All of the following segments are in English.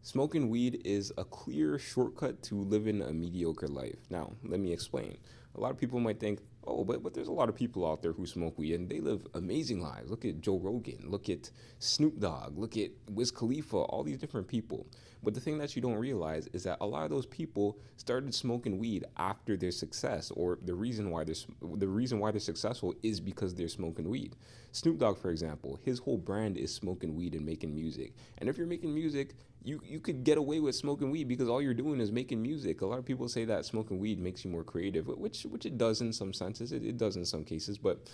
Smoking weed is a clear shortcut to living a mediocre life. Now, let me explain. A lot of people might think, oh, but there's a lot of people out there who smoke weed and they live amazing lives. Look at Joe Rogan, look at Snoop Dogg, look at Wiz Khalifa, all these different people. But the thing that you don't realize is that a lot of those people started smoking weed after their success, or the reason why they're successful is because they're smoking weed. Snoop Dogg, for example, his whole brand is smoking weed and making music. And if you're making music, you could get away with smoking weed because all you're doing is making music. A lot of people say that smoking weed makes you more creative, which it does in some senses. It does in some cases, but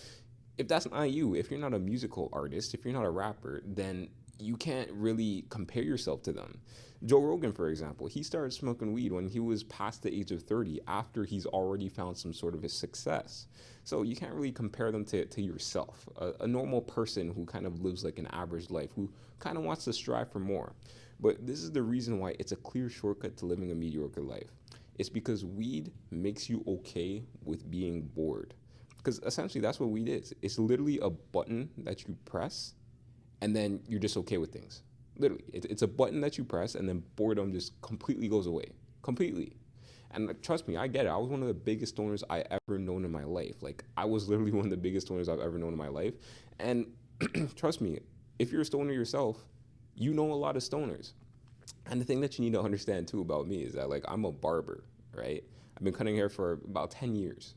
if that's not you, if you're not a musical artist, if you're not a rapper, then you can't really compare yourself to them. Joe Rogan, for example, he started smoking weed when he was past the age of 30 after he's already found some sort of a success. So you can't really compare them to yourself, a normal person who kind of lives like an average life, who kind of wants to strive for more. But this is the reason why it's a clear shortcut to living a mediocre life. It's because weed makes you okay with being bored. Because essentially that's what weed is. It's literally a button that you press and then you're just okay with things. Literally, it's a button that you press and then boredom just completely goes away. Completely. And like, trust me, I get it. I was one of the biggest stoners I ever known in my life. Like, I was literally one of the biggest stoners I've ever known in my life. And trust me, if you're a stoner yourself, you know a lot of stoners. And the thing that you need to understand too about me is that, like, I'm a barber, right? I've been cutting hair for about 10 years.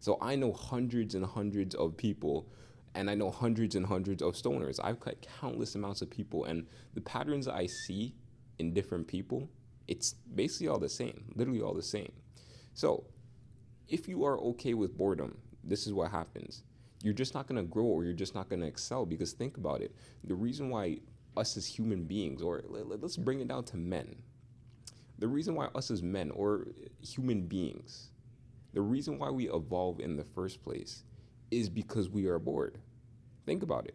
So I know hundreds and hundreds of people, and I know hundreds and hundreds of stoners. I've cut countless amounts of people, and the patterns I see in different people, it's basically all the same, literally all the same. So if you are okay with boredom, this is what happens. You're just not going to grow, or you're just not going to excel, because think about it. The reason why us as human beings, or let's bring it down to men, the reason why us as men or human beings, the reason why we evolve in the first place is because we are bored. Think about it.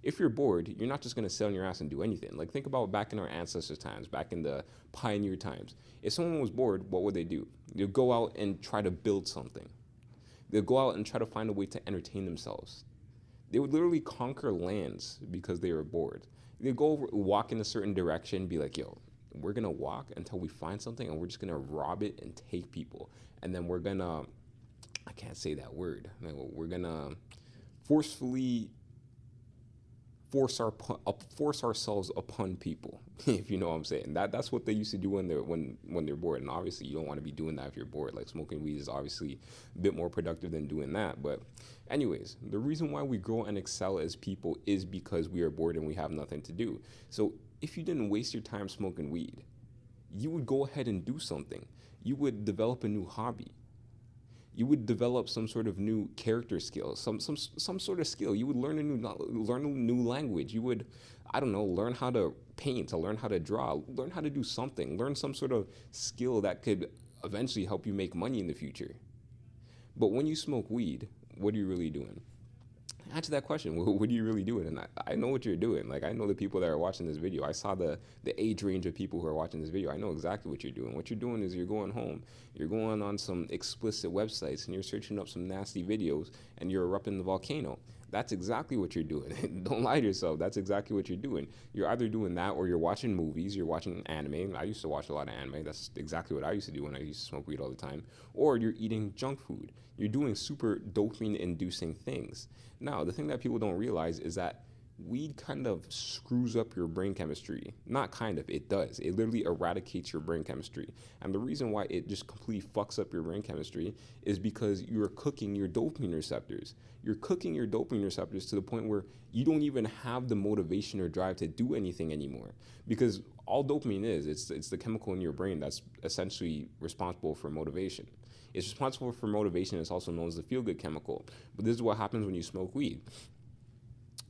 If you're bored, you're not just going to sit on your ass and do anything. Like, think about back in our ancestors' times, back in the pioneer times. If someone was bored, what would they do? They'd go out and try to build something. They'd go out and try to find a way to entertain themselves. They would literally conquer lands because they were bored. They'd go over, walk in a certain direction, be like, yo, we're going to walk until we find something, and we're just going to rob it and take people. And then we're going to, I can't say that word. We're going to forcefully force ourselves upon people, if you know what I'm saying. That's what they used to do when they're bored. And obviously you don't want to be doing that if you're bored. Like, smoking weed is obviously a bit more productive than doing that. But anyways, the reason why we grow and excel as people is because we are bored and we have nothing to do. So if you didn't waste your time smoking weed, you would go ahead and do something. You would develop a new hobby. You would develop some sort of new character skill, some sort of skill. You would learn a new language. You would, I don't know, learn how to paint, learn how to draw, learn how to do something, learn some sort of skill that could eventually help you make money in the future. But when you smoke weed, what are you really doing? Answer that question. What are you really doing? And I know what you're doing. Like, I know the people that are watching this video. I saw the age range of people who are watching this video. I know exactly what you're doing. What you're doing is you're going home. You're going on some explicit websites and you're searching up some nasty videos and you're erupting the volcano. That's exactly what you're doing. Don't lie to yourself. That's exactly what you're doing. You're either doing that or you're watching movies. You're watching anime. I used to watch a lot of anime. That's exactly what I used to do when I used to smoke weed all the time. Or you're eating junk food. You're doing super dopamine-inducing things. Now, the thing that people don't realize is that weed kind of screws up your brain chemistry. Not kind of, it does. It literally eradicates your brain chemistry. And the reason why it just completely fucks up your brain chemistry is because you're cooking your dopamine receptors. You're cooking your dopamine receptors to the point where you don't even have the motivation or drive to do anything anymore. Because all dopamine is, it's the chemical in your brain that's essentially responsible for motivation. It's responsible for motivation. It's also known as the feel-good chemical. But this is what happens when you smoke weed.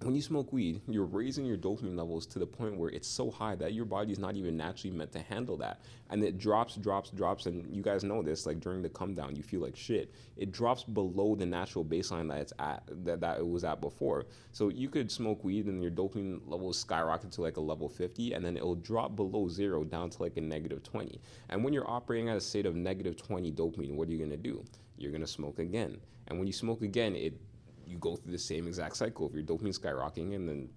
When you smoke weed, you're raising your dopamine levels to the point where it's so high that your body's not even naturally meant to handle that. And it drops, and you guys know this, like during the come down, you feel like shit. It drops below the natural baseline that it's at, that it was at before. So you could smoke weed and your dopamine levels skyrocket to like a level 50, and then it'll drop below zero down to like a negative 20. And when you're operating at a state of negative 20 dopamine, what are you gonna do? You're gonna smoke again. And when you smoke again, you go through the same exact cycle of your dopamine skyrocketing, and then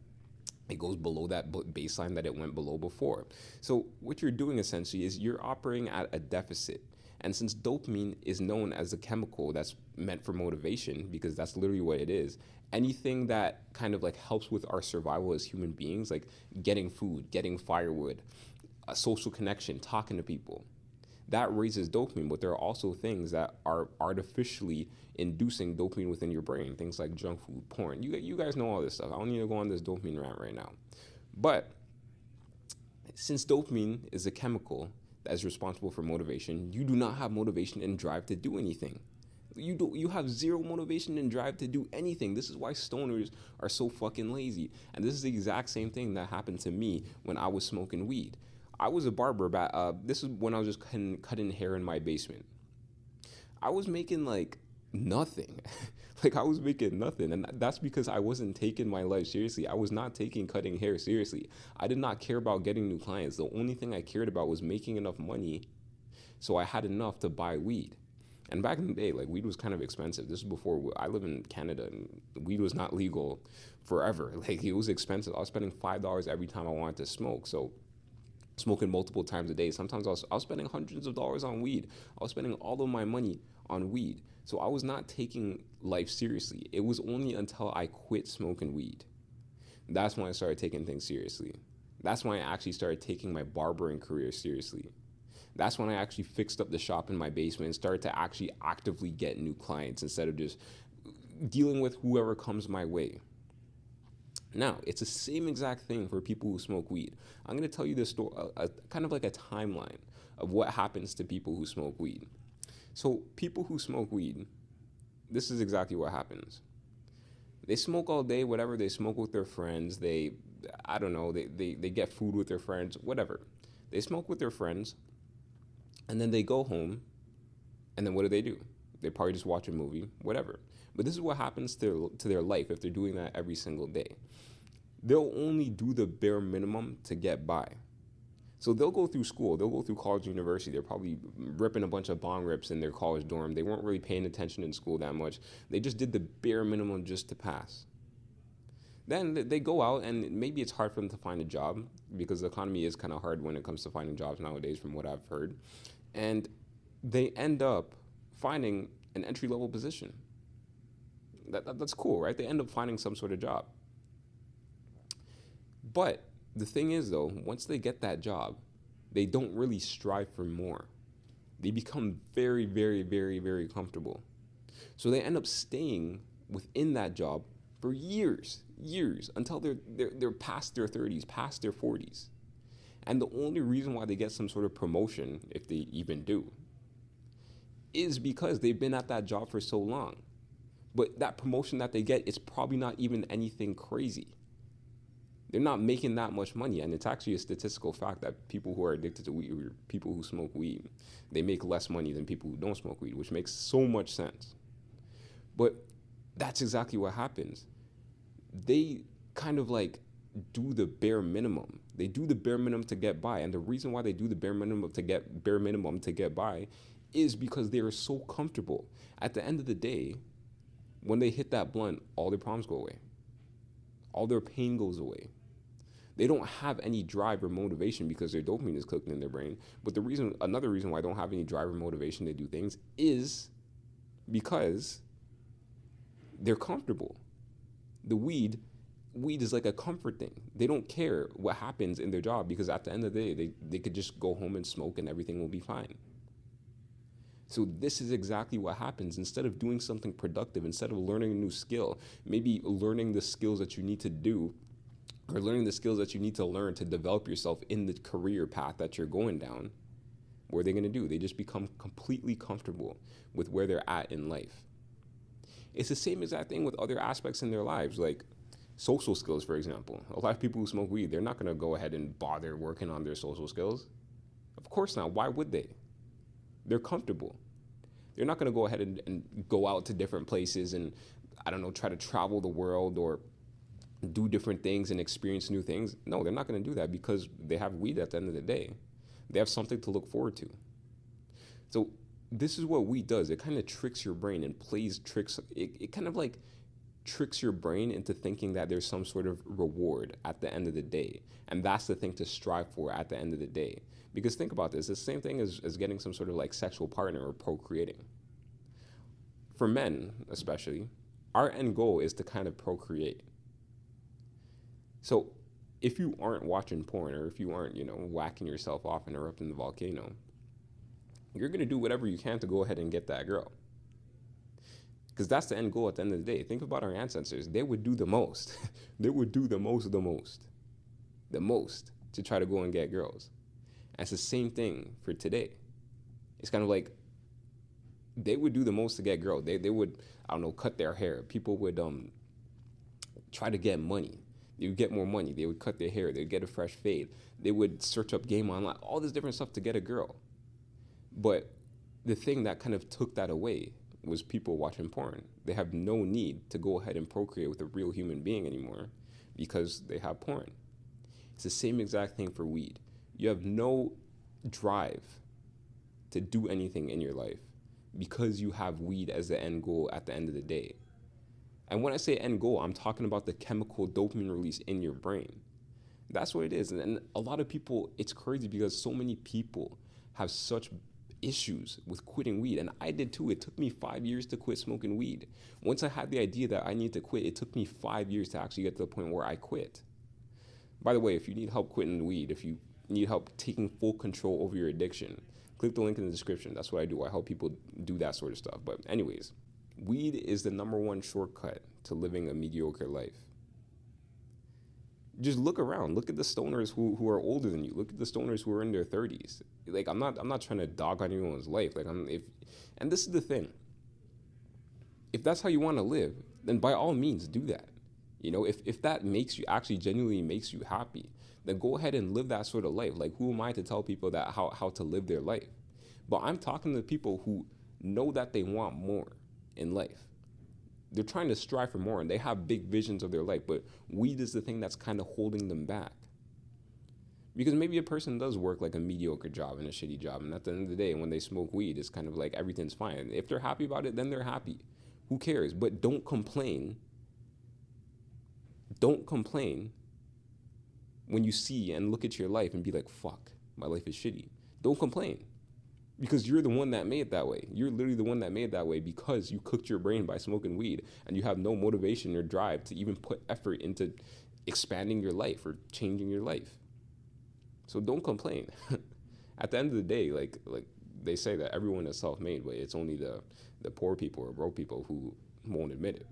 It goes below that baseline that it went below before. So what you're doing essentially is you're operating at a deficit. And since dopamine is known as a chemical that's meant for motivation, because that's literally what it is, anything that kind of like helps with our survival as human beings, like getting food, getting firewood, a social connection, talking to people, that raises dopamine. But there are also things that are artificially inducing dopamine within your brain, things like junk food, porn. You guys know all this stuff. I don't need to go on this dopamine rant right now. But since dopamine is a chemical that is responsible for motivation, you do not have motivation and drive to do anything. You have zero motivation and drive to do anything. This is why stoners are so fucking lazy. And this is the exact same thing that happened to me when I was smoking weed. I was a barber, but this is when I was just cutting hair in my basement. I was making like nothing. Like I was making nothing. And that's because I wasn't taking my life seriously. I was not taking cutting hair seriously. I did not care about getting new clients. The only thing I cared about was making enough money so I had enough to buy weed. And back in the day, like weed was kind of expensive. This is before I live in Canada, and weed was not legal forever. Like it was expensive. I was spending $5 every time I wanted to smoke. So smoking multiple times a day. Sometimes I was spending hundreds of dollars on weed. I was spending all of my money on weed. So I was not taking life seriously. It was only until I quit smoking weed. That's when I started taking things seriously. That's when I actually started taking my barbering career seriously. That's when I actually fixed up the shop in my basement and started to actually actively get new clients instead of just dealing with whoever comes my way. Now, it's the same exact thing for people who smoke weed. I'm going to tell you this story, kind of like a timeline of what happens to people who smoke weed. So people who smoke weed, this is exactly what happens. They smoke all day, whatever. They smoke with their friends. I don't know, they get food with their friends, whatever. They smoke with their friends, and then they go home, and then what do? They probably just watch a movie, whatever. But this is what happens to their life if they're doing that every single day. They'll only do the bare minimum to get by. So they'll go through school, they'll go through college, university. They're probably ripping a bunch of bong rips in their college dorm. They weren't really paying attention in school that much. They just did the bare minimum just to pass. Then they go out, and maybe it's hard for them to find a job because the economy is kind of hard when it comes to finding jobs nowadays, from what I've heard. And they end up finding an entry-level position. That's cool, right? They end up finding some sort of job. But the thing is, though, once they get that job, they don't really strive for more. They become very, very, very, very comfortable. So they end up staying within that job for years, until they're past their 30s, past their 40s. And the only reason why they get some sort of promotion, if they even do, is because they've been at that job for so long. But that promotion that they get is probably not even anything crazy. They're not making that much money. And it's actually a statistical fact that people who are addicted to weed, or people who smoke weed, they make less money than people who don't smoke weed, which makes so much sense. But that's exactly what happens. They kind of like do the bare minimum. They do the bare minimum to get by. And the reason why they do the bare minimum to get by is because they are so comfortable. At the end of the day, when they hit that blunt, all their problems go away. All their pain goes away. They don't have any drive or motivation because their dopamine is cooking in their brain. But another reason why I don't have any drive or motivation to do things is because they're comfortable. The weed is like a comfort thing. They don't care what happens in their job because at the end of the day, they could just go home and smoke and everything will be fine. So this is exactly what happens. Instead of doing something productive, instead of learning a new skill, maybe learning the skills that you need to do, or learning the skills that you need to learn to develop yourself in the career path that you're going down, what are they going to do? They just become completely comfortable with where they're at in life. It's the same exact thing with other aspects in their lives, like social skills, for example. A lot of people who smoke weed, they're not going to go ahead and bother working on their social skills. Of course not. Why would they? They're comfortable. They're not going to go ahead and go out to different places and, I don't know, try to travel the world or do different things and experience new things. No, they're not going to do that because they have weed at the end of the day. They have something to look forward to. So this is what weed does. It kind of tricks your brain and plays tricks. It kind of like tricks your brain into thinking that there's some sort of reward at the end of the day. And that's the thing to strive for at the end of the day. Because think about this, it's the same thing as getting some sort of like sexual partner or procreating. For men, especially, our end goal is to kind of procreate. So if you aren't watching porn, or if you aren't, whacking yourself off and erupting the volcano, you're going to do whatever you can to go ahead and get that girl. Because that's the end goal at the end of the day. Think about our ancestors. They would do the most. They would do the most to try to go and get girls. And it's the same thing for today. It's kind of like they would do the most to get girls. They would, I don't know, cut their hair. People would try to get money. They would get more money. They would cut their hair. They would get a fresh fade. They would search up game online, all this different stuff to get a girl. But the thing that kind of took that away was people watching porn. They have no need to go ahead and procreate with a real human being anymore because they have porn. It's the same exact thing for weed. You have no drive to do anything in your life because you have weed as the end goal at the end of the day. And when I say end goal, I'm talking about the chemical dopamine release in your brain. That's what it is. And a lot of people, it's crazy because so many people have such issues with quitting weed. And I did too. It took me 5 years to quit smoking weed. Once I had the idea that I need to quit, it took me 5 years to actually get to the point where I quit. By the way, if you need help quitting weed, if you need help taking full control over your addiction, click the link in the description. That's what I do. I help people do that sort of stuff. But anyways, weed is the #1 shortcut to living a mediocre life. Just look around. Look at the stoners who are older than you. Look at the stoners who are in their 30s. Like I'm not trying to dog on anyone's life. And this is the thing. If that's how you want to live, then by all means do that. If that makes you actually genuinely makes you happy, then go ahead and live that sort of life. Like who am I to tell people that how to live their life? But I'm talking to people who know that they want more in life. They're trying to strive for more and they have big visions of their life, but weed is the thing that's kind of holding them back. Because maybe a person does work like a mediocre job and a shitty job, and at the end of the day, when they smoke weed, it's kind of like everything's fine. If they're happy about it, then they're happy. Who cares? But don't complain. Don't complain when you see and look at your life and be like, fuck, my life is shitty. Don't complain. Because you're the one that made it that way. You're literally the one that made it that way because you cooked your brain by smoking weed and you have no motivation or drive to even put effort into expanding your life or changing your life. So don't complain. At the end of the day, like they say that everyone is self-made, but it's only the poor people or broke people who won't admit it.